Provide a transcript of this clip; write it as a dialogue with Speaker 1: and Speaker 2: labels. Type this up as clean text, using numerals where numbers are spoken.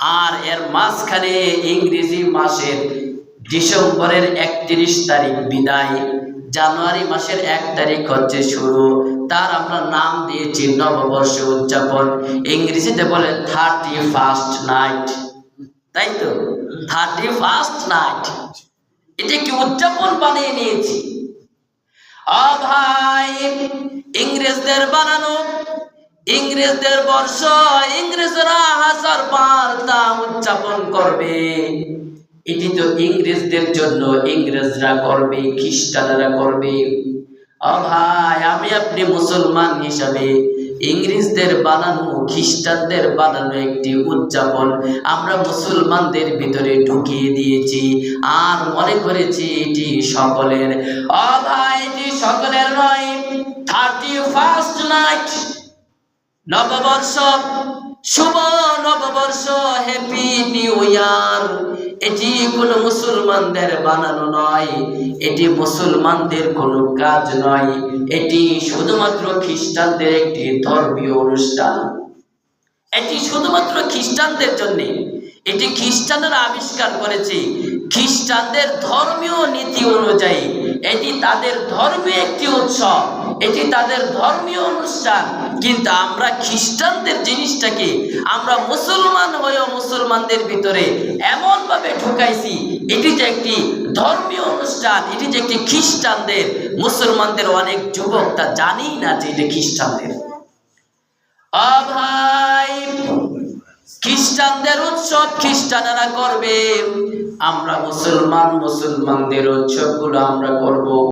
Speaker 1: আর এর মাঝখানে ইংরেজি মাসের ডিসেম্বরের 31 তারিখ বিদায়, জানুয়ারি মাসের 1 তারিখ হচ্ছে শুরু। তার আমরা নাম দিয়েছি নববর্ষ উদযাপন। ইংরেজিতে বলে 31st নাইট, তাই তো? 31st নাইট, এটা কি উদযাপন বানিয়ে নিয়েছি? ভাই, ইংরেজদের বানানো, ইংরেজদের বর্ষ, ইংরেজরা 1000 বার তা উদযাপন করবে। এটি তো ইংরেজদের জন্য, ইংরেজরা করবে, খ্রিস্টানরা করবে। ভাই, আমি আপনি মুসলমান হিসাবে ইংরেজদের বানানো, খ্রিস্টানদের বানানো একটি উদযাপন আমরা মুসলমানদের ভিতরে ঢুকিয়ে দিয়েছি, আর মনে করেছি এটি সকলের। ভাই, এটি সকলের নয়। 31st নাইট, নববর্ষ, শুভ নববর্ষ, হ্যাপি নিউ ইয়ার, এটি কোনো মুসলমানদের বানানো নয়, এটি মুসলমানদের কোনো কাজ নয়, এটি শুধুমাত্র খ্রিস্টানদের একটি ধর্মীয় অনুষ্ঠান। এটি শুধুমাত্র খ্রিস্টানদের জন্য, এটি খ্রিস্টানরা আবিষ্কার করেছে। খ্রিস্টানদের ধর্মীয় নীতি অনুযায়ী এটি তাদের ধর্মীয় একটি উৎসব, এটি তাদের ধর্মীয় অনুষ্ঠান। কিন্তু আমরা খ্রিস্টানদের জিনিসটাকে আমরা মুসলমান হয়েও মুসলমানদের ভিতরে এমন ভাবে ঢুকাইছি, এটি যে একটি ধর্মীয় অনুষ্ঠান, এটি যে একটি খ্রিস্টানদের। মুসলমানদের অনেক যুবক তা জানেই না যে এটি খ্রিস্টানদের। ভাই, খ্রিস্টানদের উৎসব খ্রিস্টানরা করবে, আমরা মুসলমান, মুসলমানদের উৎসবগুলো আমরা করব।